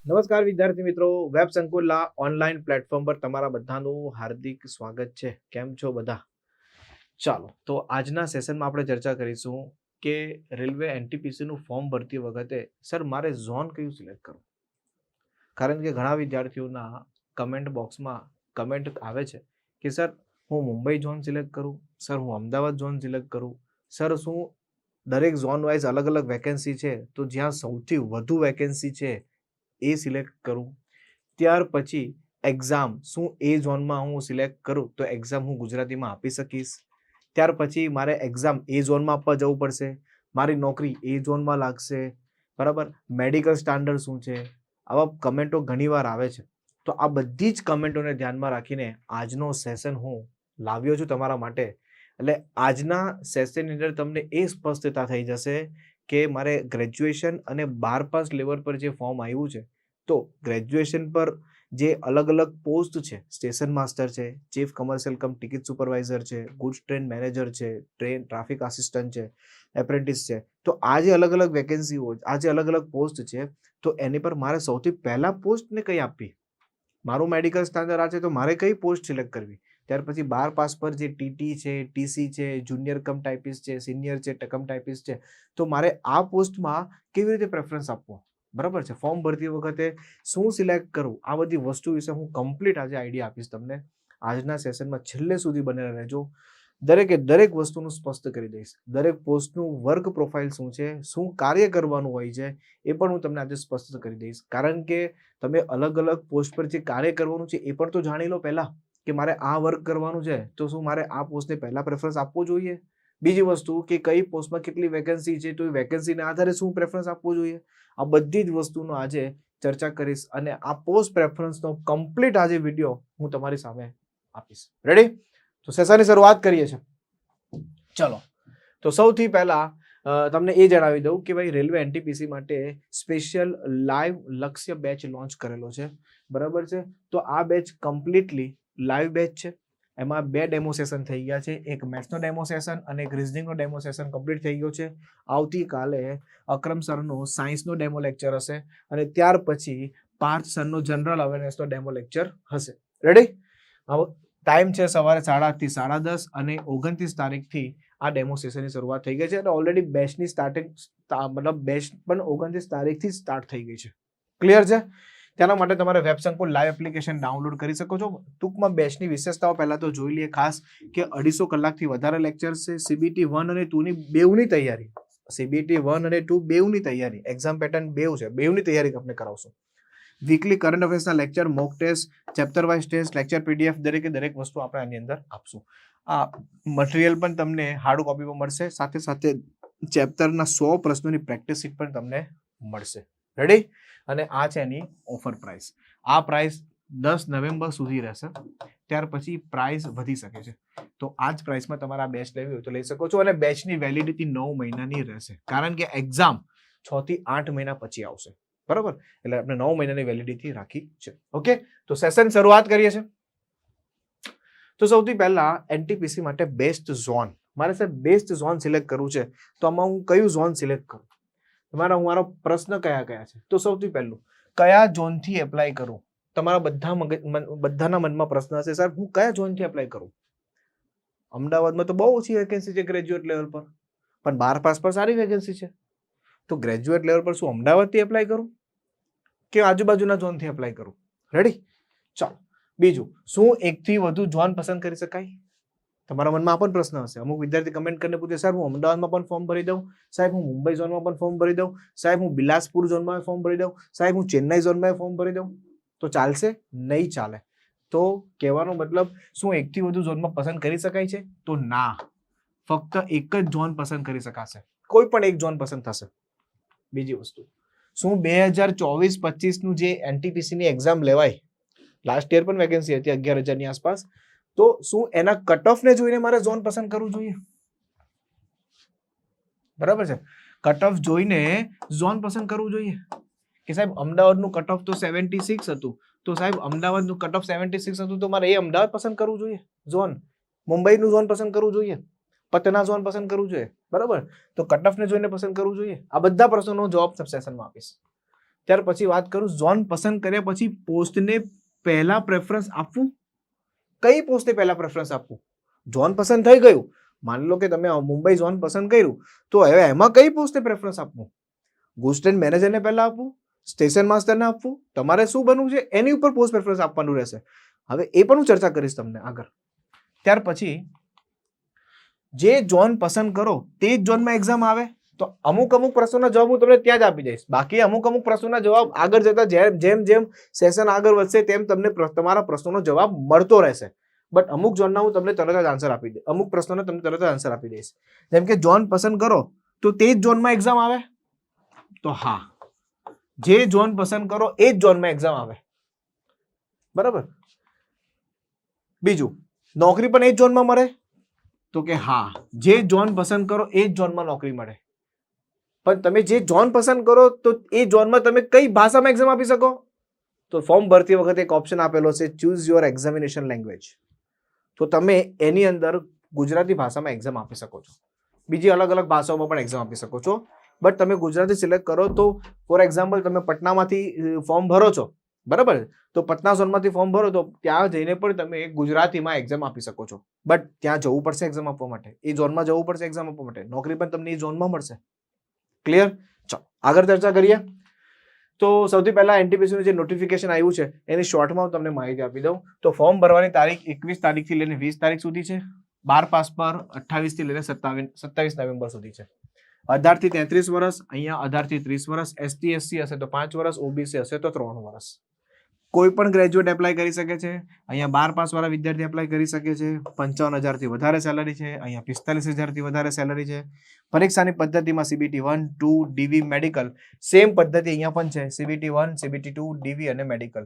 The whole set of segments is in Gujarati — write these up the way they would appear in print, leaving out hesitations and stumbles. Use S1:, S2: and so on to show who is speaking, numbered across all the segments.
S1: નમસ્કાર વિદ્યાર્થી મિત્રો, વેબ સંકુલના ઓનલાઈન પ્લેટફોર્મ પર તમારા બધાનું હાર્દિક સ્વાગત છે. કેમ છો બધા? ચાલો, તો આજના સેશનમાં આપણે ચર્ચા કરીશું કે રેલવે એનટીપીસી નું ફોર્મ ભરતી વખતે સર મારે ઝોન કયું સિલેક્ટ કરવું? કારણ કે ઘણા વિદ્યાર્થીઓના કમેન્ટ બોક્સમાં કમેન્ટ આવે છે કે સર હું મુંબઈ ઝોન સિલેક્ટ કરું, સર હું અમદાવાદ ઝોન સિલેક્ટ કરું, સર શું દરેક ઝોન વાઇઝ અલગ અલગ વેકેન્સી છે તો જ્યાં સૌથી વધુ વેકેન્સી છે એ સિલેક્ટ કરું. ત્યાર પછી એક્ઝામ શું એ ઝોનમાં હું સિલેક્ટ કરું તો એક્ઝામ હું ગુજરાતીમાં આપી શકીશ. ત્યાર પછી મારે એક્ઝામ એ ઝોનમાં આપવા જવું પડશે, મારી નોકરી એ ઝોનમાં લાગશે, બરાબર. મેડિકલ સ્ટાન્ડર્ડ શું છે, આવા કમેન્ટો ઘણીવાર આવે છે. તો આ બધી જ કમેન્ટોને ધ્યાનમાં રાખીને આજનો સેશન હું લાવ્યો છું તમારા માટે. એટલે આજના સેશનની અંદર તમને એ સ્પષ્ટતા થઈ જશે કે મારે ગ્રેજ્યુએશન અને 12 પાસ લેવલ પર જે ફોર્મ આવ્યું છે તો ગ્રેજ્યુએશન પર જે અલગ અલગ પોસ્ટ છે, સ્ટેશન માસ્ટર છે, ચીફ કમર્શિયલ કમ ટિકિટ સુપરવાઇઝર છે, ગુડ્સ ટ્રેન મેનેજર છે, ટ્રેન ટ્રાફિક આસિસ્ટન્ટ છે, એપ્રેન્ટિસ છે, તો આ જે અલગ અલગ વેકેન્સીઓ, આ જે અલગ અલગ પોસ્ટ છે તો એની પર મારે સૌથી પહેલા પોસ્ટને કઈ આપવી, મારું મેડિકલ સ્ટાન્ડર્ડ આ છે તો મારે કઈ પોસ્ટ સિલેક્ટ કરવી. ત્યાર પછી 12 પાસ પર જે ટીટી છે, ટીસી છે, જુનિયર કમ ટાઈપિસ્ટ છે, સિનિયર છે, કમ ટાઈપિસ્ટ છે, તો મારે આ પોસ્ટમાં કેવી રીતે પ્રેફરન્સ આપવો, બરાબર છે. ફોર્મ ભરતી વખતે શું સિલેક્ટ કરવું, આ બધી વસ્તુ વિશે હું કમ્પ્લીટ આજે આઈડિયા આપીશ તમને. આજના સેશનમાં છેલ્લે સુધી બનેલા રહેજો. દરેક વસ્તુનું સ્પષ્ટ કરી દઈશ. દરેક પોસ્ટનું વર્ક પ્રોફાઇલ શું છે, શું કાર્ય કરવાનું હોય છે એ પણ હું તમને આજે સ્પષ્ટ કરી દઈશ. કારણ કે તમે અલગ અલગ પોસ્ટ પર જે કાર્ય કરવાનું છે એ પણ તો જાણી લો પહેલા કે મારે આ વર્ક કરવાનું છે તો શું મારે આ પોસ્ટને પહેલા પ્રેફરન્સ આપવો જોઈએ. બીજી વસ્તુ કે કઈ પોસ્ટમાં કેટલી વેકેન્સી છે તો એ વેકેન્સીના આધારે શું પ્રેફરન્સ આપવો જોઈએ. આ બધી જ વસ્તુનો આજે ચર્ચા કરીશ અને આ પોસ્ટ પ્રેફરન્સનો કમ્પ્લીટ આજે વિડીયો હું તમારી સામે આપીશ. રેડી? તો સેશનની શરૂઆત કરીએ છીએ. ચલો, તો સૌથી પહેલા તમને એ જણાવી દઉં કે ભાઈ રેલવે એનટીપીસી માટે સ્પેશિયલ લાઈવ લક્ષ્ય બેચ લોન્ચ કરેલો છે, બરાબર છે. તો આ બેચ કમ્પ્લીટલી લાઈવ બેચ છે. એમાં 2 ડેમો સેશન થઈ ગયા છે, એક મેથ્સનો ડેમો સેશન અને એક રિઝનિંગનો ડેમો સેશન કમ્પ્લીટ થઈ ગયો છે. આવતીકાલે અક્રમ સરનો સાયન્સનો ડેમો લેક્ચર હશે અને ત્યાર પછી પાર્થ સરનો જનરલ અવેરનેસનો ડેમો લેક્ચર હશે. રેડી? હવે ટાઈમ છે સવારે 8:30 થી 10:30 અને 29 તારીખથી આ ડેમો સેશનની શરૂઆત થઈ ગઈ છે અને ઓલરેડી બેચની સ્ટાર્ટિંગ મતલબ બેચ પણ 29 તારીખથી સ્ટાર્ટ થઈ ગઈ છે. ક્લિયર છે? તેના માટે તમારે વેબ સંકુલ લાઈવ એપ્લિકેશન ડાઉનલોડ કરી શકો છો. ટૂંકમાં બેચની વિશેષતાઓ પહેલા તો જોઈ લઈએ. ખાસ કે 250 કલાકથી વધારે લેક્ચર છે. સીબીટી 1 અને 2 ની બેઉની તૈયારી, સીબીટી 1 અને 2 બેઉની તૈયારી, એક્ઝામ પેટર્ન બેઉ છે, બેઉની તૈયારી આપણે કરાવશું. વીકલી કરંટ અફેર્સના lecture, mock test, chapter wise test, lecture PDF દરેક વસ્તુ આપણે આની અંદર આપશું. આ મટીરિયલ પણ તમને હાર્ડ કોપીમાં મળશે, સાથે સાથે ચેપ્ટરના 100 પ્રશ્નોની પ્રેક્ટિસ શીટ પણ તમને મળશે. રેડી? અને આ છે એની ઓફર પ્રાઇસ. આ પ્રાઇસ 10 નવેમ્બર સુધી રહેશે, ત્યાર પછી પ્રાઇસ વધી શકે છે. તો આ જ પ્રાઇસમાં તમારે આ બેચ લેવી હોય તો લઈ શકો છો અને બેચની વેલિડિટી 9 મહિનાની રહેશે, કારણ કે એક્ઝામ 6 થી 8 મહિના પછી આવશે, બરાબર. એટલે આપણે 9 મહિનાની વેલિડિટી રાખી છે. ઓકે, તો સેશન શરૂઆત કરીએ છીએ. તો સૌથી પહેલા એનટીપીસી માટે બેસ્ટ ઝોન, મારે સાહેબ બેસ્ટ ઝોન સિલેક્ટ કરવું છે તો આમાં હું કયું ઝોન સિલેક્ટ કરું? મારો પ્રશ્ન કયા છે? તો સૌથી પહેલું કયા ઝોનથી એપ્લાય કરું? તમારા બધાના મનમાં પ્રશ્ન હશે, સાહેબ હું કયા ઝોનથી એપ્લાય કરું? અમદાવાદમાં તો બહુ ઓછી વેકેન્સી છે ગ્રેજ્યુએટ લેવલ પર, પણ 12 પાસ પર સારી વેકેન્સી છે. તો ગ્રેજ્યુએટ લેવલ પર શું અમદાવાદથી એપ્લાય કરું કે આજુબાજુના ઝોનથી એપ્લાય કરું? રેડી? ચાલો, બીજું, શું એકથી વધુ ઝોન પસંદ કરી શકાય? તમારા મનમાં આ પણ પ્રશ્ન હશે. અમુક વિદ્યાર્થી કમેન્ટ કરીને પૂછે, સાહેબ હું અમદાવાદમાં પણ ફોર્મ ભરી દઉં, સાહેબ હું મુંબઈ ઝોનમાં પણ ફોર્મ ભરી દઉં, સાહેબ હું બિલાસપુર ઝોનમાં ફોર્મ ભરી દઉં, સાહેબ હું ચેન્નાઈ ઝોનમાં ફોર્મ ભરી દઉં, તો ચાલશે? નહીં ચાલે. તો કહેવાનો મતલબ શું એકથી વધુ ઝોનમાં પસંદ કરી શકાય છે? તો ના, ફક્ત એક જ ઝોન પસંદ કરી શકાશે, કોઈ પણ એક ઝોન પસંદ થશે. બીજી વસ્તુ, શું 2024-25 નું જે એનટીપીસી ની એક્ઝામ લેવાય, લાસ્ટ યર પણ વેકેન્સી હતી 11,000 ની આસપાસ, તો શું એના કટ ઓફ ને જોઈને મારે ઝોન પસંદ કરવું જોઈએ? બરાબર છે, કટ ઓફ જોઈને ઝોન પસંદ કરવું જોઈએ કે સાહેબ અમદાવાદનું કટ ઓફ તો 76 હતું, તો સાહેબ અમદાવાદનું કટ ઓફ 76 હતું તો મારે એ અમદાવાદ પસંદ કરવું જોઈએ ઝોન? મુંબઈનું ઝોન પસંદ કરવું જોઈએ? પટના ઝોન પસંદ કરવું જોઈએ? બરાબર, તો કટ ઓફ ને જોઈને પસંદ કરવું જોઈએ? આ બધા પ્રશ્નોનો જવાબ સેશનમાં આપીશ. ત્યાર પછી વાત કરું ઝોન પસંદ કર્યા પછી પોસ્ટને પહેલા પ્રેફરન્સ આપવું. કઈ પોસ્ટને પહેલા પ્રેફરન્સ આપવું? ઝોન પસંદ થઈ ગયું, માની લો કે તમે મુંબઈ ઝોન પસંદ કર્યું, તો હવે એમાં કઈ પોસ્ટને પ્રેફરન્સ આપવું? ગુડ્સ ટ્રેન મેનેજરને પહેલા આપવું, સ્ટેશન માસ્ટરને આપવું, તમારે શું બનવું છે એની ઉપર પોસ્ટ પ્રેફરન્સ આપવાનું રહેશે. હવે એ પણ હું ચર્ચા કરીશ તમને આગળ. ત્યાર પછી જે ઝોન પસંદ કરો તે જ ઝોનમાં એક્ઝામ આવે તો અમુક પ્રશ્નોના જવાબ હું તમને ત્યાં જ આપી દઈશ. બાકી અમુક પ્રશ્નોના જવાબ આગળ જતા જેમ જેમ સેશન આગળ વધશે તેમ તમને તમારા પ્રશ્નોનો જવાબ મળતો રહેશે. બટ અમુક ઝોનના હું તમને તરત જ આન્સર આપી દઈશ. અમુક પ્રશ્નોને તમને તરત જ આન્સર આપી દઈશ. જેમ કે ઝોન પસંદ કરો તો તે જ ઝોનમાં એક્ઝામ આવે, તો હા, જે ઝોન પસંદ કરો એ જ ઝોનમાં એક્ઝામ આવે. બરાબર. બીજું, નોકરી પણ એ જ ઝોનમાં મળે, તો કે હા, જે ઝોન પસંદ કરો એ જ ઝોનમાં નોકરી મળે. પણ તમે જે ઝોન પસંદ કરો તો એ ઝોનમાં તમે કઈ ભાષામાં એક્ઝામ આપી શકો? તો ફોર્મ ભરતી વખતે એક ઓપ્શન આપેલો છે, ચૂઝ યોર એક્ઝામિનેશન લેંગ્વેજ. તો તમે એની અંદર ગુજરાતી ભાષામાં એક્ઝામ આપી શકો છો. બીજી અલગ અલગ ભાષાઓમાં પણ એક્ઝામ આપી શકો છો. બટ તમે ગુજરાતી સિલેક્ટ કરો તો ફોર એક્ઝામ્પલ તમે પટનામાંથી ફોર્મ ભરો છો, બરાબર, તો પટના ઝોનમાંથી ફોર્મ ભરો તો ત્યાં જઈને પણ તમે ગુજરાતીમાં એક્ઝામ આપી શકો છો. બટ ત્યાં જવું પડશે એક્ઝામ આપવા માટે, એ ઝોનમાં જવું પડશે એક્ઝામ આપવા માટે. નોકરી પણ તમને એ ઝોનમાં મળશે. ક્લિયર? ચાલો આગળ ચર્ચા કરીએ. તો સૌથી પહેલા એનટીપીસીનું જે નોટિફિકેશન આવ્યું છે એની શોર્ટમાં હું તમને માહિતી આપી દઉં. તો ફોર્મ ભરવાની તારીખ 21 તારીખથી લઈને 20 તારીખ સુધી છે. 12 પાસ પર 28 થી લઈને 27 નવેમ્બર સુધી છે. 18 થી 33 વર્ષ, અહીંયા 18 થી 30 વર્ષ, એસટી એસસી હશે તો 5 વર્ષ, ઓબીસી હશે તો 3 વર્ષ. કોઈ પણ ગ્રેજ્યુએટ એપ્લાય કરી શકે છે. અહીંયા 12 પાસ વાળા વિદ્યાર્થી એપ્લાય કરી શકે છે. 55,000 થી વધારે સેલરી છે. અહીંયા 45,000 થી વધારે સેલરી છે. પરીક્ષાની પદ્ધતિમાં CBT 1, 2, DV, મેડિકલ સેમ પદ્ધતિ અહીંયા પણ છે. CBT 1, CBT 2, DV અને મેડિકલ.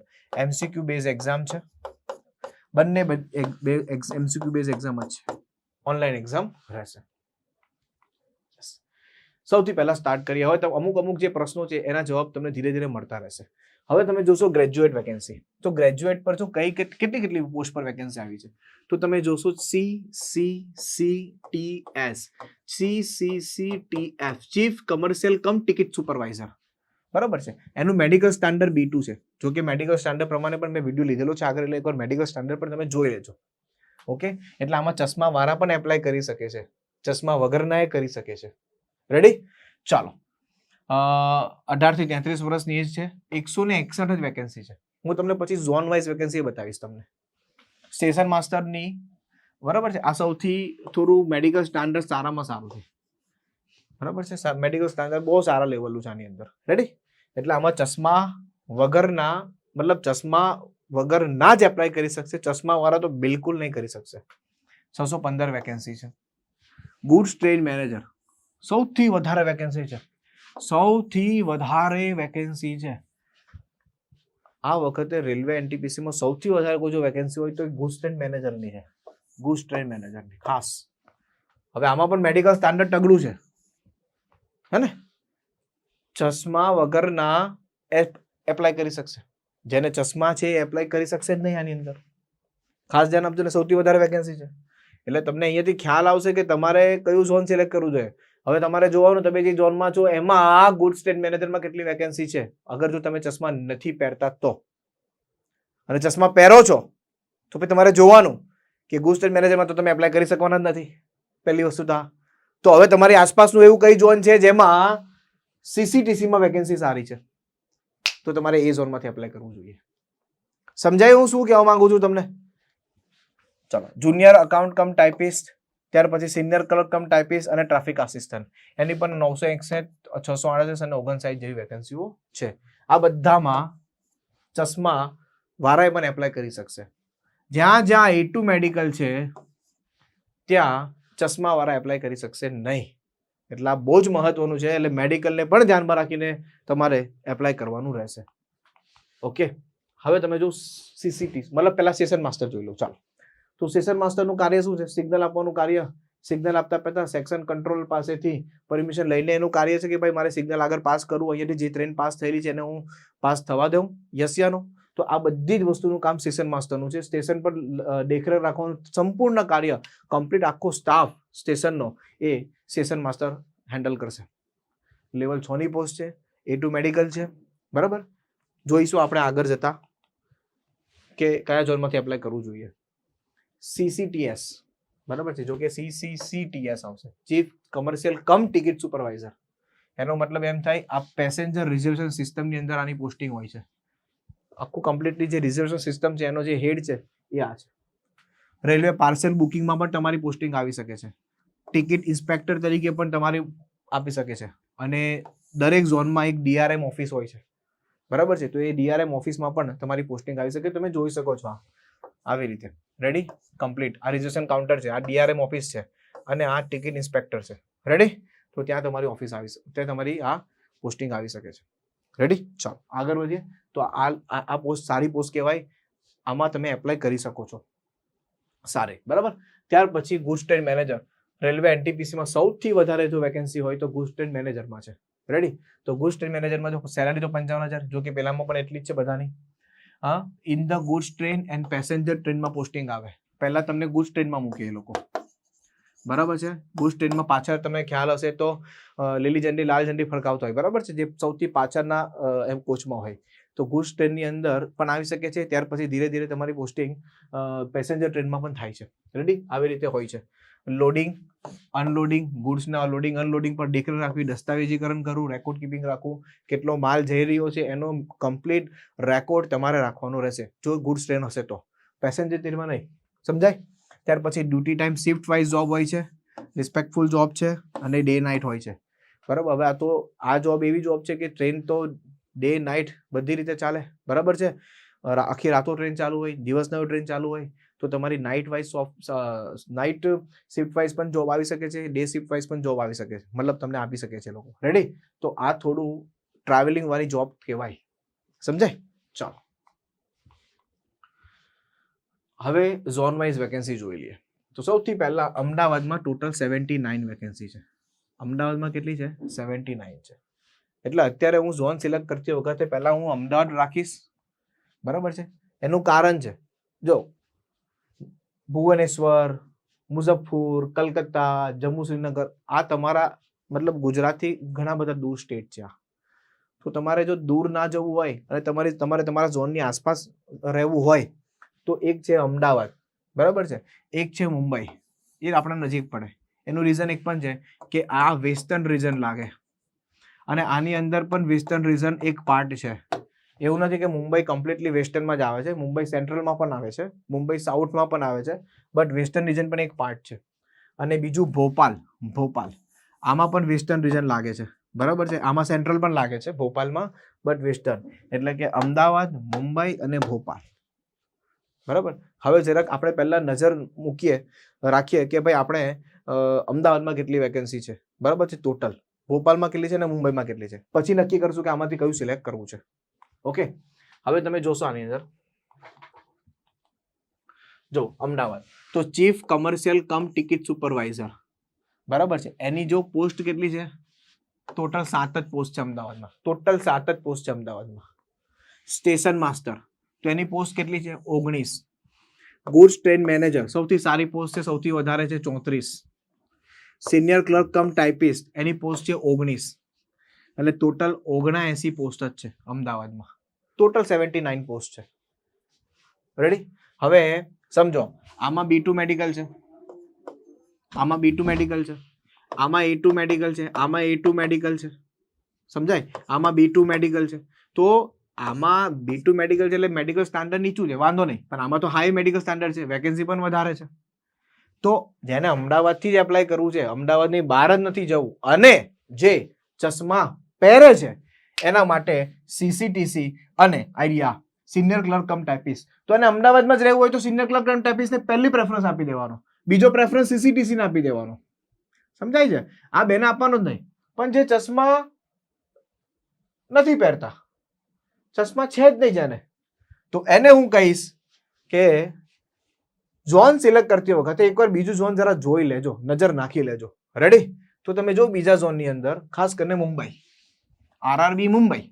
S1: MCQ બેઝ એક્ઝામ છે. બંને MCQ બેઝ એક્ઝામ જ છે. ઓનલાઈન એક્ઝામ રહેશે. સૌથી પહેલા સ્ટાર્ટ કરીએ. હવે તો અમુક જે પ્રશ્નો છે એના જવાબ તમને ધીરે ધીરે મળતા રહેશે. હવે તમે જોશો ગ્રેજ્યુએટ વેકેન્સી. તો ગ્રેજ્યુએટ પર જો કેટલી પોસ્ટ પર વેકેન્સી આવી છે તો તમે જોશો CCCTF ચીફ કમર્શિયલ કમ ટિકિટ સુપરવાઇઝર. બરાબર છે. એનું મેડિકલ સ્ટાન્ડર્ડ B2 છે. જો કે મેડિકલ સ્ટાન્ડર્ડ પ્રમાણે પણ મેં વિડીયો લીધેલો છે આગળ, એટલે એકવાર મેડિકલ સ્ટાન્ડર્ડ પણ તમે જોઈ લેજો. ઓકે, એટલે આમાં ચશ્મા વાળા પણ એપ્લાય કરી શકે છે, ચશ્મા વગરના એ કરી શકે છે. રેડી? ચાલો. 18 થી 33 વર્ષની એજ છે. 161 જ વેકેન્સી છે. હું તમને પછી ઝોન વાઇઝ વેકેન્સી બતાવીશ તમને. સ્ટેશન માસ્ટરની, બરાબર છે, આ સૌથી થોડું મેડિકલ સ્ટાન્ડર્ડ સારામાં સારું છે. બરાબર છે, મેડિકલ સ્ટાન્ડર્ડ બહુ સારા લેવલનું છે આની અંદર. રેડી? એટલે આમાં ચશ્મા વગરના જ એપ્લાય કરી શકશે. ચશ્મા વાળા તો બિલકુલ નહીં કરી શકશે. 615 વેકેન્સી છે. ગુડ્સ ટ્રેન મેનેજર સૌથી વધારે વેકેન્સી છે. આ વખતે રેલવે એનટીપીસીમાં સૌથી વધારે કોઈ જો વેકેન્સી હોય તો ગુડ્સ ટ્રેન મેનેજરની છે. ગુડ્સ ટ્રેન મેનેજરની ખાસ. હવે આમાં પણ મેડિકલ સ્ટાન્ડર્ડ તગડું છે, હે ને? ચશ્મા વગરના એપ્લાય કરી શકશે. જેને ચશ્મા છે એ એપ્લાય કરી શકશે જ નહીં આની અંદર. ખાસ ધ્યાન આપજો ને, સૌથી વધારે વેકેન્સી છે. એટલે તમને અહીંયાથી ખ્યાલ આવશે કે તમારે કયું ઝોન સિલેક્ટ કરવું જોઈએ. હવે તમારે જોવાનું તમે જે ઝોનમાં છો એમાં ગુડ્સ ટ્રેન મેનેજરમાં કેટલી વેકેન્સી છે. અગર જો તમે ચશ્મા નથી પહેરતા તો, અને ચશ્મા પહેરો છો તો પછી તમારે જોવાનું કે ગુડ્સ ટ્રેન મેનેજરમાં તો તમે એપ્લાય કરી શકવાના જ નથી. પહેલી વસ્તુ તો હવે તમારી આસપાસનું એવું કઈ ઝોન છે જેમાં CCTCમાં વેકેન્સી સારી છે તો તમારે એ ઝોનમાંથી એપ્લાય કરવું જોઈએ. સમજાય હું શું કહેવા માંગુ છું તમને? ચલો, જુનિયર અકાઉન્ટ કમ ટાઈપિસ્ટ, ત્યાર પછી સિનિયર ક્લર્ક કમ ટાઈપિસ્ટ અને ટ્રાફિક આસિસ્ટન્ટ, એની પણ 961, 638 અને 59 જેવી વેકેન્સીઓ છે. આ બધામાં ચશ્મા વાળાએ પણ એપ્લાય કરી શકશે. જ્યાં A2 મેડિકલ છે ત્યાં ચશ્મા વાળા એપ્લાય કરી શકશે નહીં. એટલે આ બહુ જ મહત્વનું છે. એટલે મેડિકલને પણ ધ્યાનમાં રાખીને તમારે એપ્લાય કરવાનું રહેશે. ઓકે, હવે તમે જો CCTC મતલબ પહેલા સ્ટેશન માસ્ટર જોઈ લો. ચાલો, તો સ્ટેશન માસ્ટરનું કાર્ય શું છે? સિગ્નલ આપવાનું કાર્ય. સિગ્નલ આપતા પહેલા સેક્શન કંટ્રોલ પાસેથી પરમિશન લઈને એનું કાર્ય છે કે ભાઈ મારે સિગ્નલ આગળ પાસ કરવું, અહીંયાથી જે ટ્રેન પાસ થયેલી છે એને હું પાસ થવા દઉં, યસ યા નો. તો આ બધી જ વસ્તુનું કામ સ્ટેશન માસ્ટરનું છે. સ્ટેશન પર દેખરેખ રાખવાનું સંપૂર્ણ કાર્ય, કમ્પ્લીટ આખો સ્ટાફ સ્ટેશનનો એ સ્ટેશન માસ્ટર હેન્ડલ કરશે. લેવલ 6 ની પોસ્ટ છે. A2 મેડિકલ છે. બરાબર. જોઈશું આપણે આગળ જતા કે કયા ઝોનમાંથી એપ્લાય કરવું જોઈએ. CCTS, બરાબર છે, જો કે CCCTS આવશે, ચીફ કમર્શિયલ કમ ટિકિટ સુપરવાઇઝર. એનો મતલબ એમ થાય આ પેસેન્જર રિઝર્વેશન સિસ્ટમની અંદર આની પોસ્ટિંગ હોય છે. આખું કમ્પ્લીટલી જે રિઝર્વેશન સિસ્ટમ છે એનો જે હેડ છે એ આ છે. રેલવે પાર્સલ બુકિંગમાં પણ તમારી પોસ્ટિંગ આવી શકે છે. ટિકિટ ઇન્સ્પેક્ટર તરીકે પણ તમારી આપી શકે છે. અને દરેક ઝોનમાં એક DRM ઓફિસ હોય છે, બરાબર છે, તો એ DRM ઓફિસમાં પણ તમારી પોસ્ટિંગ આવી શકે. તમે જોઈ શકો છો આવી રીતે. રેડી? કમ્પ્લીટ. આ રિઝર્વેશન કાઉન્ટર છે, આ DRM ઓફિસ છે અને આ ટિકિટ ઇન્સ્પેક્ટર છે. રેડી? તો ત્યાં તમારી ઓફિસ આવી શકે, ત્યાં તમારી આ પોસ્ટિંગ આવી શકે છે. રેડી? ચાલો આગળ વધીએ. તો આ પોસ્ટ સારી પોસ્ટ કહેવાય, આમાં તમે એપ્લાય કરી શકો છો. સારી, બરાબર. ત્યાર પછી ગુડ્સ ટ્રેન મેનેજર. રેલવે NTPCમાં સૌથી વધારે જો વેકેન્સી હોય તો ગુડ્સ ટ્રેન મેનેજરમાં છે. રેડી? તો ગુડ્સ ટ્રેન મેનેજરમાં જો સેલેરી તો 55,000, જો કે પેલામાં પણ એટલી જ છે બધાની. હા, in the goods train and passenger ટ્રેનમાં પોસ્ટિંગ આવે. પહેલા તમને ગુડ્સ ટ્રેનમાં મૂકે એ લોકો, બરાબર છે. ગુડ્સ ટ્રેનમાં પાછળ તમને ખ્યાલ હશે તો લીલી ઝંડી લાલ ઝંડી ફરકાવતા હોય, બરાબર છે, જે સૌથી પાછળના એમ કોચમાં હોય. તો ગુડ્સ ટ્રેનની અંદર પણ આવી શકે છે. ત્યાર પછી ધીરે ધીરે તમારી પોસ્ટિંગ પેસેન્જર ટ્રેનમાં પણ થાય છે. રેડી? આવી રીતે હોય છે. લોડિંગ, અનલોડિંગ, ગુડ્સના લોડિંગ અનલોડિંગ પર દેખરેખ રાખવી, દસ્તાવેજીકરણ કરવું, રેકોર્ડ કીપિંગ રાખવું, કેટલો માલ જઈ રહ્યો છે એનો કમ્પ્લીટ રેકોર્ડ તમારે રાખવાનો રહેશે જો ગુડ્સ ટ્રેન હશે તો. પેસેન્જર ટ્રેનમાં નહીં. સમજાય? ત્યાર પછી duty time shift wise job હોય છે, રિસ્પેક્ટફુલ જોબ છે અને ડે નાઇટ હોય છે. બરાબર. હવે આ જોબ એવી જોબ છે કે ટ્રેન તો ડે નાઇટ બધી રીતે ચાલે, બરાબર છે. આખી રાતો ટ્રેન ચાલુ હોય, દિવસના ટ્રેન ચાલુ હોય, તો તમારી night wise night shift wise પણ જોબ આવી શકે છે, ડે શિફ્ટ વાઇઝ પણ જોબ આવી શકે છે, મતલબ તમને આપી શકે છે લોકો. રેડી? તો આ થોડું ટ્રાવેલિંગ વાળી જોબ કહેવાય. સમજાય? ચાલો હવે ઝોન વાઇઝ વેકેન્સી જોઈ લઈએ. તો સૌથી પહેલા અમદાવાદમાં ટોટલ 79 વેકેન્સી છે. અમદાવાદમાં કેટલી છે? 79 છે. એટલે અત્યારે હું ઝોન સિલેક્ટ કરતી વખતે પહેલા હું અમદાવાદ રાખીશ, બરાબર છે. એનું કારણ છે, જો ભુવનેશ્વર, મુઝફ્ફર, કલકત્તા, જમ્મુ શ્રીનગર આ તમારા મતલબ ગુજરાતથી ઘણા બધા દૂર સ્ટેટ છે. તો તમારે જો દૂર ના જવું હોય અને તમારે તમારા ઝોનની આસપાસ રહેવું હોય તો એક છે અમદાવાદ, બરાબર છે, એક છે મુંબઈ. એ આપણે નજીક પડે. એનું રીઝન એક પણ છે કે આ વેસ્ટર્ન રીજન લાગે અને આની અંદર પણ વેસ્ટર્ન રીજન એક પાર્ટ છે. એવું નથી કે મુંબઈ કમ્પ્લીટલી વેસ્ટર્નમાં જ આવે છે, મુંબઈ સેન્ટ્રલમાં પણ આવે છે, મુંબઈ સાઉથમાં પણ આવે છે, બટ વેસ્ટર્ન રીજન પણ એક પાર્ટ છે. અને બીજું ભોપાલ આમાં પણ વેસ્ટર્ન રીજન લાગે છે, બરાબર છે. આમાં સેન્ટ્રલ પણ લાગે છે ભોપાલમાં, બટ વેસ્ટર્ન. એટલે કે અમદાવાદ, મુંબઈ અને ભોપાલ, બરાબર. હવે જરાક આપણે પહેલા નજર રાખીએ કે ભાઈ આપણે અમદાવાદમાં કેટલી વેકેન્સી છે, બરાબર છે, ટોટલ. ભોપાલમાં કેટલી છે અને મુંબઈમાં કેટલી છે, પછી નક્કી કરશું કે આમાંથી કયું સિલેક્ટ કરવું છે. ઓકે. હવે તમે જોશો આની અંદર, જો અમદાવાદ તો ચીફ કમર્શિયલ કમ ટિકિટ સુપરવાઇઝર, બરાબર છે. એની જો પોસ્ટ કેટલી છે? ટોટલ 7 જ પોસ્ટ છે અમદાવાદમાં. ટોટલ 7 જ પોસ્ટ છે અમદાવાદમાં. સ્ટેશન માસ્ટર તો એની પોસ્ટ કેટલી છે? 19. ગુડ્સ ટ્રેન મેનેજર સૌથી સારી પોસ્ટ છે, સૌથી વધારે છે, 34. સિનિયર ક્લર્ક કમ ટાઈપિસ્ટ એની પોસ્ટ છે 19. એટલે ટોટલ 79 પોસ્ટ જ છે અમદાવાદમાં. ટોટલ 79 પોસ્ટ છે. રેડી? હવે સમજો, આમાં B2 મેડિકલ છે, આમાં B2 મેડિકલ છે, આમાં A2 મેડિકલ છે, આમાં A2 મેડિકલ છે. સમજાય? આમાં B2 મેડિકલ છે. તો આમાં B2 મેડિકલ છે એટલે મેડિકલ સ્ટાન્ડર્ડ નીચું છે, વાંધો નહીં, પણ આમાં તો હાઈ મેડિકલ સ્ટાન્ડર્ડ છે, વેકેન્સી પણ વધારે છે. તો જેને અમદાવાદથી જ એપ્લાય કરવું છે, અમદાવાદની બહાર જ નથી જવું અને જે ચશ્મા પહેરે છે એના માટે CCTC અને આઈડિયા સિનિયર ક્લર્ક કમ ટાઈપિસ્ટ. તો એને અમદાવાદમાં જ રહેવું હોય તો સિનિયર ક્લર્ક કમ ટાઈપિસ્ટને પહેલી પ્રેફરન્સ આપી દેવાનો, બીજો પ્રેફરન્સ CCTC ને આપી દેવાનો. સમજાય છે? આ બેને આપવાનો જ નહીં. પણ જે ચશ્મા નથી પહેરતા, ચશ્મા છે જ નહીં જેને, તો એને હું કહીશ કે ઝોન સિલેક્ટ કરતી વખતે એકવાર બીજું ઝોન જરા જોઈ લેજો, નજર નાખી લેજો. રેડી? તો તમે જો બીજા ઝોનની અંદર ખાસ કરીને મુંબઈ, RRB મુંબઈ,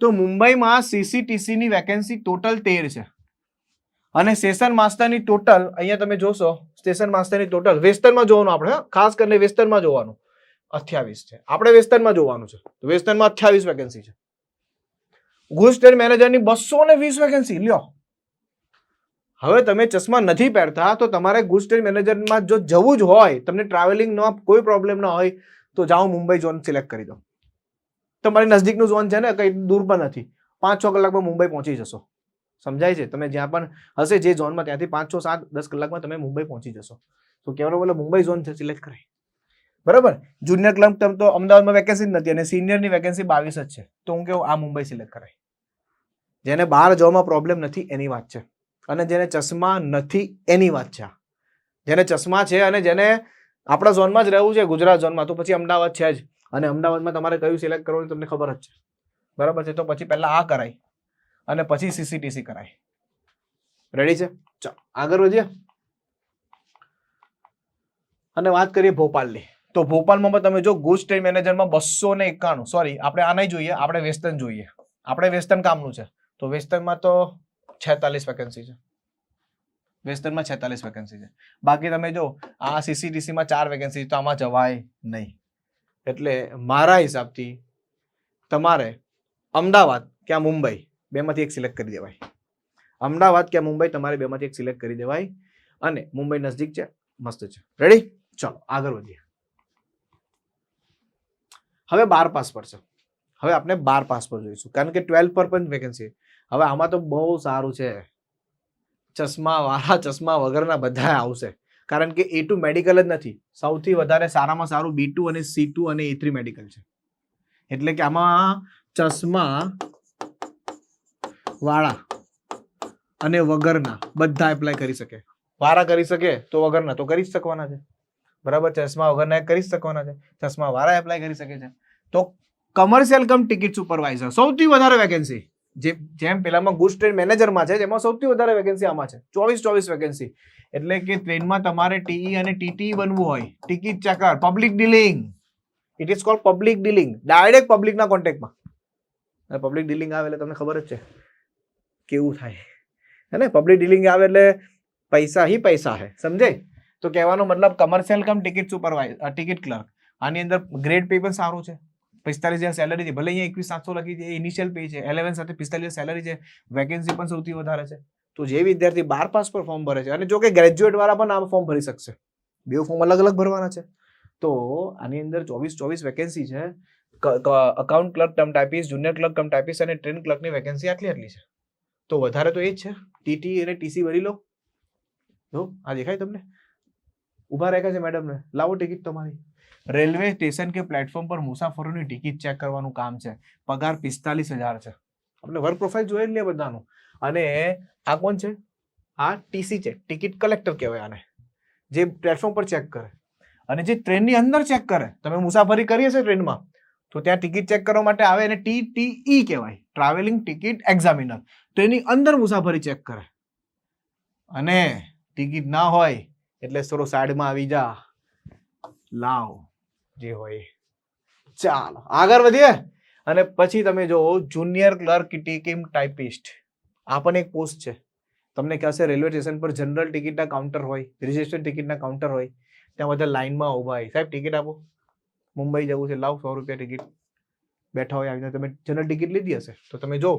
S1: તો મુંબઈમાં CCTC ની વેકેન્સી ટોટલ 13 છે અને સ્ટેશન માસ્ટરની ટોટલ અહીંયા તમે જોશો, સ્ટેશન માસ્ટરની ટોટલ વેસ્ટર્નમાં જોવાનું, આપણે ખાસ કરીને વેસ્ટર્નમાં જોવાનું, 28 છે. આપણે વેસ્ટર્નમાં જોવાનું છે, તો વેસ્ટર્નમાં 28 વેકેન્સી છે. ગુડ્સ ટ્રેન મેનેજરની 220 વેકેન્સી લ્યો. હવે તમે ચશ્મા નથી પહેરતા તો તમારે ગુડ્સ ટ્રેન મેનેજરમાં જો જવું જ હોય, તમને ટ્રાવેલિંગનો કોઈ પ્રોબ્લેમ ના હોય તો જાઓ મુંબઈ ઝોન સિલેક્ટ કરી દો. તમારી નજીકનું ઝોન છે ને, કંઈ દૂર પણ નથી. 5-6 કલાકમાં મુંબઈ પહોંચી જશો. સમજાય છે? તમે જ્યાં પણ હશે જે ઝોનમાં ત્યાંથી 5, 6, 7, 10 કલાકમાં તમે મુંબઈ પહોંચી જશો. તો કહેવાનો મતલબ મુંબઈ ઝોન સિલેક્ટ કરાય. બરાબર. જુનિયર ક્લર્ક તો અમદાવાદમાં વેકેન્સી નથી અને સિનિયરની વેકેન્સી 22 જ છે. તો હું કેવું આ મુંબઈ સિલેક્ટ કરાય. જેને બહાર જવામાં પ્રોબ્લેમ નથી એની વાત છે, અને જેને ચશ્મા નથી એની વાત છે. જેને ચશ્મા છે અને જેને આપણા ઝોનમાં જ રહેવું છે, ગુજરાત ઝોનમાં, તો પછી અમદાવાદ છે જ. અને અમદાવાદમાં તમારે કયું સિલેક્ટ કરવાનું તમને ખબર જ છે. બરાબર છે. તો પછી પહેલા આ કરાય અને પછી CCTC કરાય. રેડી છે? ચાલો આગળ વધીએ અને વાત કરીએ ભોપાલની. તો ભોપાલમાં પણ તમે જો ગુડ્સ ટ્રેન મેનેજરમાં 291, સોરી આપણે આ નહીં જોઈએ, આપણે વેસ્ટર્ન જોઈએ. આપણે વેસ્ટર્ન કામનું છે. તો વેસ્ટર્નમાં તો 46 વેકેન્સી છે. વેસ્ટર્નમાં 46 વેકેન્સી છે. બાકી તમે જો આ CCTCમાં 4 વેકેન્સી, તો આમાં જવાય નહીં. એટલે મારા હિસાબથી તમારે અમદાવાદ કે મુંબઈ બેમાંથી એક સિલેક્ટ કરી દેવાય. અમદાવાદ કે મુંબઈ તમારે બેમાંથી એક સિલેક્ટ કરી દેવાય. અને મુંબઈ નજદીક છે, મસ્ત છે. રેડી? ચાલો આગળ વધીએ. હવે 12 પાસ પર છે. હવે આપણે 12 પાસ પર જોઈશું, કારણ કે 12 પર પણ વેકેન્સી. હવે આમાં તો બહુ સારું છે. ચશ્મા વાળા ચશ્મા વગરના બધા આવશે, કારણ કે A2 મેડિકલ જ નથી. સૌથી વધારે સારામાં સારું B2 અને C2 અને A3 મેડિકલ છે. એટલે કે આમાં ચશ્મા વાળા અને વગરના બધા એપ્લાય કરી શકે. વાળા કરી શકે તો વગરના તો કરી જ શકવાના છે. બરાબર. ચશ્મા વગરના કરી જ શકવાના છે. ચશ્મા વાળા એપ્લાય કરી શકે છે. તો કમર્શિયલ કમ ટિકિટ સુપરવાઇઝર સૌથી વધારે વેકેન્સી, જેમ પેલામાં ગુડ્સ ટ્રેન મેનેજરમાં છે, જેમાં સૌથી વધારે વેકેન્સી આમાં છે. 24 વેકેન્સી. એટલે કે ટ્રેનમાં તમારે TE અને TTE બનવું હોય, ticket checker, public dealing. It is called public dealing. Direct પબ્લિકના કોન્ટેક્ટમાં. અને પબ્લિક ડીલિંગ આવે એટલે તમને ખબર જ છે કેવું થાય. હે ને? પબ્લિક ડીલિંગ આવે એટલે પૈસા હી પૈસા હે. સમજે? તો કહેવાનો મતલબ કમર્શિયલ કમ ટિકિટ સુપરવાઇઝર, ટિકિટ ક્લર્ક. આની અંદર ગ્રેડ પે પણ સારું છે. 45,000 સેલરી છે. ભલે અહીંયા 21,700 લખી છે, ઇનિશિયલ પે છે. 11 સાથે 45,000 સેલરી છે. વેકેન્સી પણ સૌથી વધારે છે. તો જે વિદ્યાર્થી 12 પાસ પર ફોર્મ ભરે છે, અને જો કે ગ્રેજ્યુએટ વાળા પણ આ ફોર્મ ભરી શકશે. બે ફોર્મ અલગ અલગ ભરવાના છે. તો આની અંદર 24 વેકેન્સી છે. અકાઉન્ટ ક્લર્ક કમ ટાઈપિસ્ટ, જુનિયર ક્લર્ક કમ ટાઈપિસ્ટ અને ટ્રેન ક્લર્કની વેકેન્સી આટલી છે. તો વધારે તો એ જ છે. TT અને TC ભરી લો. જો આ દેખાય તમને? ઉભા રાખ્યા છે મેડમને. લાવો ટિકિટ તમારી. રેલવે સ્ટેશન કે પ્લેટફોર્મ પર મુસાફરોની ટિકિટ ચેક કરવાનું કામ છે. પગાર 45,000 છે. આપણે વર્ક પ્રોફાઇલ જોઈ લે બધાનું. અને આ કોણ છે? આ TC છે, ટિકિટ કલેક્ટર કહેવાય આને, જે પ્લેટફોર્મ પર ચેક કરે. અને જે ટ્રેનની અંદર ચેક કરે, તમે મુસાફરી કરી હશે ટ્રેનમાં, તો ત્યાં ટિકિટ ચેક કરવા માટે આવે, અને TTE કહેવાય, ટ્રાવેલિંગ ટિકિટ એક્ઝામિનર. તો એની અંદર મુસાફરી ચેક કરે. અને ટિકિટ ના હોય એટલે થોડો સાઈડમાં આવી જા, લાવ જે હોય. ચાલો આગળ વધીએ. અને પછી તમે જો જુનિયર ક્લર્ક ટીકીમ ટાઈપિસ્ટ, આ પણ એક પોસ્ટ છે. તમને કહેશે રેલવે સ્ટેશન પર જનરલ ટિકિટના કાઉન્ટર હોય, રિજિસ્ટર્ડ ટિકિટના કાઉન્ટર હોય, ત્યાં બધા લાઈનમાં ઉભા હોય. સાહેબ ટિકિટ આપો, મુંબઈ જવું છે, લાવ 100 રૂપિયા ટિકિટ. બેઠા હોય આવીને. તમે જનરલ ટિકિટ લીધી હશે તો તમે જો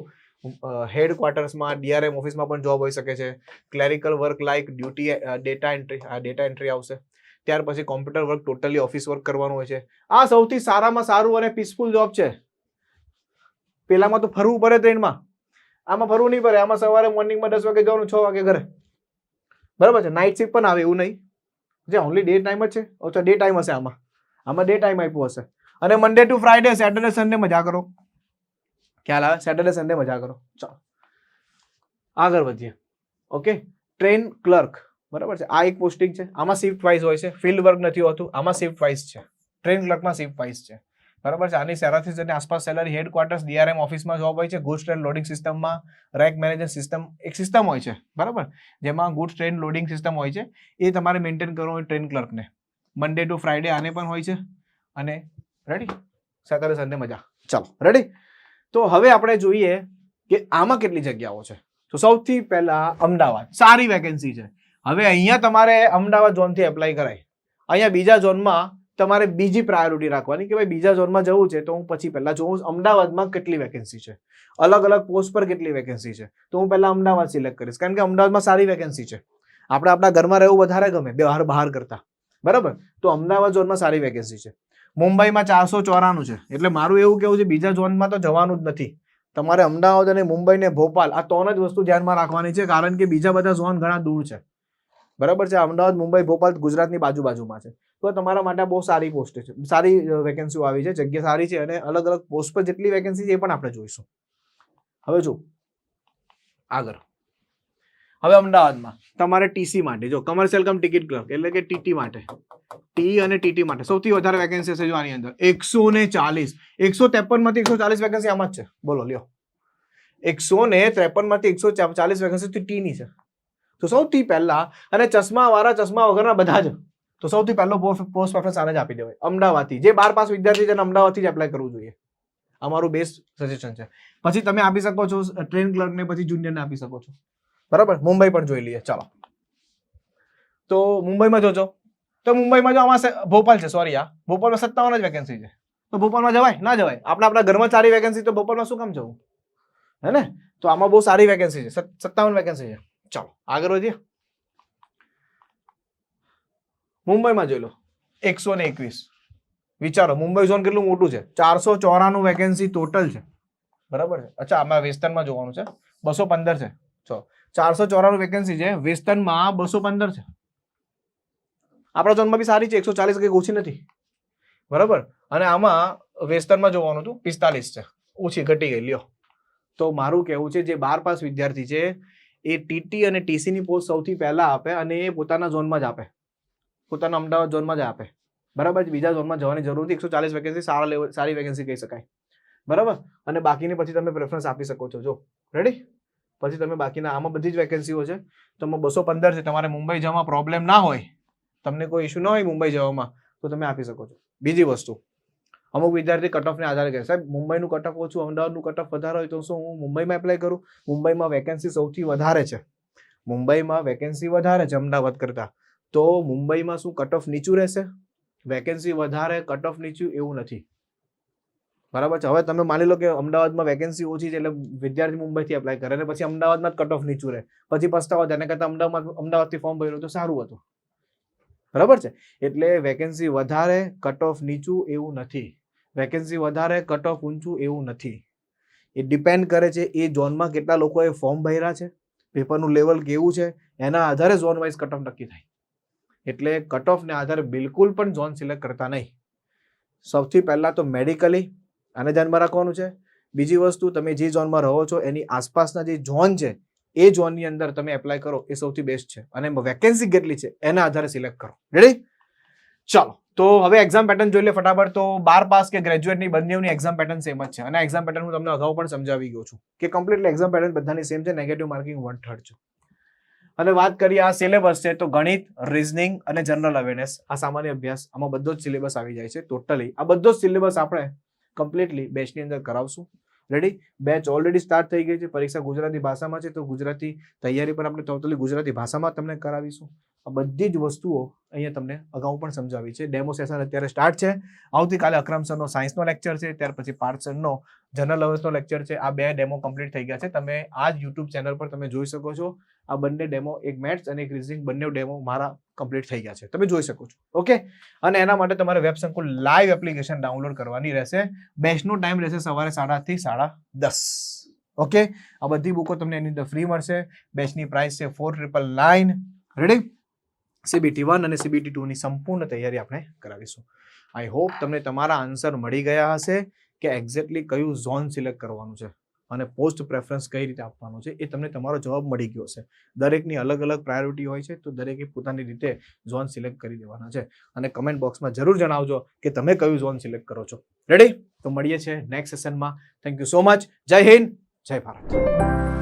S1: હેડક્વાર્ટર્સમાં, DRM ઓફિસમાં પણ જોબ હોઈ શકે છે. Clerical work like duty, data entry આવશે. ત્યાર પછી computer work, totally office work કરવાનું હોય છે. આ સૌથી સારામાં સારું અને પીસફુલ જોબ છે. પેલામાં તો ફરવું પડે ટ્રેનમાં, આમાં ફરવું નહીં પડે. આમાં સવારે મોર્નિંગમાં 10 વાગે જવાનું, 6 વાગે ઘરે. બરાબર છે. નાઇટ શિફ્ટ પણ આવે એવું નહીં, જે ઓનલી ડે ટાઈમ જ છે. ઓછા ડે ટાઈમ હશે આમાં ડે ટાઈમ આપ્યું હશે. અને Monday to Friday, Saturday Sunday મજા કરો. ખ્યાલ આવે? સેટરડે સન્ડે મજા કરો. ચાલો આગળ વધીએ. Okay, train clerk. બરાબર છે. આ એક પોસ્ટિંગ છે. આમાં શિફ્ટ વાઇઝ હોય છે, ફિલ્ડ વર્ક નથી હોતું. આમાં શિફ્ટ વાઇઝ છે. ટ્રેન ક્લર્કમાં શિફ્ટ વાઇઝ છે. બરાબર છે. આની 37,000 આસપાસ સેલરી. હેડક્વાર્ટર્સ DRM ઓફિસમાં જોબ હોય છે. ગુડ્સ ટ્રેન લોડિંગ સિસ્ટમમાં રેક મેનેજમેન્ટ સિસ્ટમ એક સિસ્ટમ હોય છે. બરાબર, જેમાં ગુડ્સ ટ્રેન લોડિંગ સિસ્ટમ હોય છે. એ તમારે મેન્ટેન કરવું હોય ટ્રેન ક્લર્કને. મંડે ટુ ફ્રાઈડે આને પણ હોય છે. અને રેડી, સેટરડે સન્ડે મજા. ચાલો રેડી. તો હવે આપણે જોઈએ કે આમાં કેટલી જગ્યાઓ છે. તો સૌથી પહેલા અમદાવાદ, સારી વેકેન્સી છે. હવે અહીંયા તમારે અમદાવાદ ઝોનથી એપ્લાય કરાય. અહીંયા બીજા ઝોનમાં તમારે બીજી પ્રાયોરિટી રાખવાની કે ભાઈ બીજા ઝોનમાં જવું છે તો હું પછી પહેલા જોઉં અમદાવાદમાં કેટલી વેકેન્સી છે, અલગ અલગ પોસ્ટ પર કેટલી વેકેન્સી છે, તો હું પહેલા અમદાવાદ સિલેક્ટ કરીશ, કારણ કે અમદાવાદમાં સારી વેકેન્સી છે. આપણે આપણા ઘરમાં રહેવું વધારે ગમે બહાર કરતા, બરાબર? તો અમદાવાદ ઝોનમાં સારી વેકેન્સી છે. મુંબઈમાં 494 છે, એટલે મારું એવું કેવું છે બીજા ઝોનમાં તો જવાનું જ નથી. તમારે અમદાવાદ અને મુંબઈ ને ભોપાલ આ 3 જ વસ્તુ ધ્યાનમાં રાખવાની છે, કારણ કે બીજા બધા ઝોન ઘણા દૂર છે, બરાબર છે? અમદાવાદ, મુંબઈ, ભોપાલ ગુજરાતની બાજુમાં છે, તો તમારા માટે બહુ સારી પોસ્ટ છે, સારી વેકેન્સીઓ આવી છે, જગ્યા સારી છે, અને અલગ અલગ પોસ્ટ પર જેટલી વેકેન્સી છે એ પણ આપણે જોઈશું. હવે જો આગળ, હવે અમદાવાદમાં તમારે ટીસી માટે જો કમર્શિયલ કમ ટિકિટ ક્લર્ક એટલે કે ટીટી માટે, ટી અને ટીટી માટે સૌથી વધારે વેકેન્સી છે. જો આની અંદર 140, 153 માંથી 140 વેકેન્સી આમાં જ છે. બોલો લ્યો, 153 માંથી 140 વેકેન્સી ટી ની છે. તો સૌથી પહેલા, અને ચશ્મા વાળા ચશ્મા વગરના બધા જ, તો સૌથી પહેલો પોસ્ટ પ્રેફરન્સ આને જ આપી દેવાય. અમદાવાદથી જે 12 પાસ વિદ્યાર્થી છે અમદાવાદથી જ એપ્લાય કરવું જોઈએ. અમારું બેસ્ટ સજેશન છે. પછી તમે આપી શકો છો ટ્રેન ક્લર્ક ને, પછી જુનિયર ને આપી શકો છો, બરાબર? મુંબઈ પણ જોઈ લઈએ. ચાલો, તો મુંબઈમાં જોજો, તો મુંબઈમાં જો આમાં ભોપાલ છે, સોરી, આ ભોપાલમાં 57 જ વેકેન્સી છે. તો ભોપાલમાં જવાય ના જવાય? આપણે આપણા ઘરમાં સારી વેકેન્સી, તો ભોપાલમાં શું કામ જવું, હે ને? તો આમાં બહુ સારી વેકેન્સી છે, 57 વેકેન્સી છે. ચાલો આગળ વધીએ. મુંબઈમાં જોઈ લો 121. વિચારો મુંબઈ ઝોન કેટલું મોટું છે, 494 વેકેન્સી ટોટલ છે, બરાબર છે? અચ્છા, આમાં વેસ્ટર્નમાં જોવાનું છે, 215 છે. 494 વેકેન્સી છે, વેસ્ટર્નમાં 215 છે. આપણા ઝોનમાં બી સારી છે, 140 કઈ ઓછી નથી, બરાબર? અને આમાં વેસ્ટર્નમાં જોવાનું હતું 45 છે, ઓછી ઘટી ગઈ. લ્યો, તો મારું કહેવું છે જે 12 પાસ વિદ્યાર્થી છે એ ટીટી અને ટીસી ની પોસ્ટ સૌથી પહેલા આપે, અને એ પોતાના ઝોનમાં જ આપે, પોતાના અમદાવાદ ઝોનમાં જ આપે, બરાબર? બીજા ઝોનમાં જવાની જરૂર નથી. 140 વેકેન્સી સારી વેકેન્સી કહી શકાય, બરાબર? અને બાકીની પછી તમે પ્રેફરન્સ આપી શકો છો. જો રેડી, પછી તમે બાકીના આમાં બધી જ વેકેન્સીઓ છે, તો 215 છે. તમારે મુંબઈ જવામાં પ્રોબ્લેમ ના હોય, તમને કોઈ ઇશ્યુ ના હોય મુંબઈ જવામાં, તો તમે આપી શકો છો. બીજી વસ્તુ, અમુક વિદ્યાર્થી કટ ઓફને આધારે કહે સાહેબ મુંબઈનું કટ ઓફ ઓછું, અમદાવાદનું કટ ઓફ વધારે હોય, તો શું હું મુંબઈમાં એપ્લાય કરું? મુંબઈમાં વેકેન્સી સૌથી વધારે છે, મુંબઈમાં વેકેન્સી વધારે છે અમદાવાદ કરતા, તો મુંબઈમાં શું કટ ઓફ નીચું રહેશે? વેકેન્સી વધારે, કટ ઓફ નીચું એવું નથી, બરાબર છે? હવે તમે માની લો કે અમદાવાદમાં વેકેન્સી ઓછી છે, એટલે વિદ્યાર્થી મુંબઈથી એપ્લાય કરે, અને પછી અમદાવાદમાં જ કટ ઓફ નીચું રહે, પછી પસ્તાવો થાય, એને કરતા અમદાવાદથી ફોર્મ ભર્યું તો સારું હતું, બરાબર છે? એટલે વેકેન્સી વધારે, કટ ઓફ નીચું એવું નથી, વેકેન્સી વધારે, કટ ઓફ ઊંચું એવું નથી. એ ડિપેન્ડ કરે છે એ ઝોનમાં કેટલા લોકોએ ફોર્મ ભર્યા છે, પેપરનું લેવલ કેવું છે, એના આધારે ઝોન વાઇઝ કટ ઓફ નક્કી થાય. એટલે કટ ઓફને આધારે બિલકુલ પણ ઝોન સિલેક્ટ કરતા નહીં. સૌથી પહેલા તો મેડિકલી આને ધ્યાનમાં રાખવાનું છે. બીજી વસ્તુ, તમે જે ઝોનમાં રહો છો એની આસપાસના જે ઝોન છે એ ઝોનની અંદર તમે એપ્લાય કરો, એ સૌથી બેસ્ટ છે. અને વેકેન્સી કેટલી છે એના આધારે સિલેક્ટ કરો. રેડી? ચાલો, તો હવે એક્ઝામ પેટર્ન જોઈ લે ફટાફટ. તો 12 પાસ કે ગ્રેજ્યુએટની બંનેની એક્ઝામ પેટર્ન સેમ જ છે, અને એક્ઝામ પેટર્ન હું તમને અગાઉ પણ સમજાવી ગયો છું કે કમ્પ્લીટલી એક્ઝામ પેટર્ન બધાની સેમ છે. નેગેટિવ માર્કિંગ 1/3 છે. અને વાત કરીએ આ સિલેબસ છે, તો ગણિત, રીઝનિંગ અને જનરલ અવેરનેસ, આ સામાન્ય અભ્યાસ, આમાં બધો જ સિલેબસ આવી જાય છે ટોટલી. આ બધો જ સિલેબસ આપણે કમ્પ્લીટલી બેચની અંદર કરાવશું. રેડી? બેચ ઓલરેડી સ્ટાર્ટ થઈ ગઈ છે. પરીક્ષા ગુજરાતી ભાષામાં છે, તો ગુજરાતી તૈયારી પણ આપણે ટોટલી ગુજરાતી ભાષામાં તમને કરાવીશું. આ બધી જ વસ્તુઓ અહીંયા તમને અગાઉ પણ સમજાવી છે. ડેમો સેશન અત્યારે સ્ટાર્ટ છે. આવતીકાલે અકરમ સરનો સાયન્સનો લેક્ચર છે, ત્યાર પછી પાર્થ સરનો જનરલ અવેરનેસનો લેક્ચર છે. આ 2 ડેમો કમ્પ્લીટ થઈ ગયા છે. તમે આ જ યુટ્યુબ ચેનલ પર તમે જોઈ શકો છો. આ બંને ડેમો, એક મેથ્સ અને એક રીઝનિંગ, બંને ડેમો મારા કમ્પ્લીટ થઈ ગયા છે, તમે જોઈ શકો છો. ઓકે? અને એના માટે તમારે વેબ સંકુલ લાઈવ એપ્લિકેશન ડાઉનલોડ કરવાની રહેશે. બેચનો ટાઈમ રહેશે સવારે 8:30 થી 10:30. ઓકે? આ બધી બુકો તમને એની અંદર ફ્રી મળશે. બેચની પ્રાઇસ છે 4999. રેડી? CBT 1 અને CBT 2 ની સંપૂર્ણ તૈયારી આપણે કરાવીશું. આઈ હોપ તમને તમારા આન્સર મળી ગયા હશે કે એક્ઝેક્ટલી કયું ઝોન સિલેક્ટ કરવાનું છે અને પોસ્ટ પ્રેફરન્સ કઈ રીતે આપવાનું છે, એ તમને તમારો જવાબ મળી ગયો હશે. દરેકની અલગ અલગ પ્રાયોરિટી હોય છે, તો દરેકે પોતાની રીતે ઝોન સિલેક્ટ કરી દેવાના છે. અને કમેન્ટ બોક્સમાં જરૂર જણાવજો કે તમે કયું ઝોન સિલેક્ટ કરો છો. રેડી? તો મળીએ છીએ નેક્સ્ટ સેશનમાં. Thank you so much. જય હિન્દ, જય ભારત.